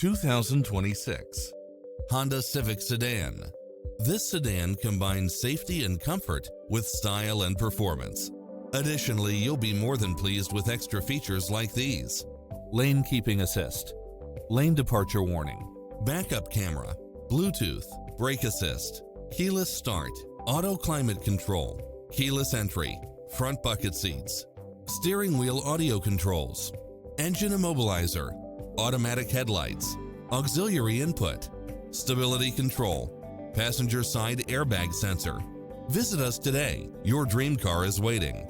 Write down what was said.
2026 Honda Civic Sedan. This sedan combines safety and comfort with style and performance. Additionally, you'll be more than pleased with extra features like these: lane keeping assist, lane departure warning, backup camera, Bluetooth, brake assist, keyless start, auto climate control, keyless entry, front bucket seats, steering wheel audio controls, engine immobilizer, automatic headlights, auxiliary input, stability control, passenger side airbag sensor. Visit us today. Your dream car is waiting.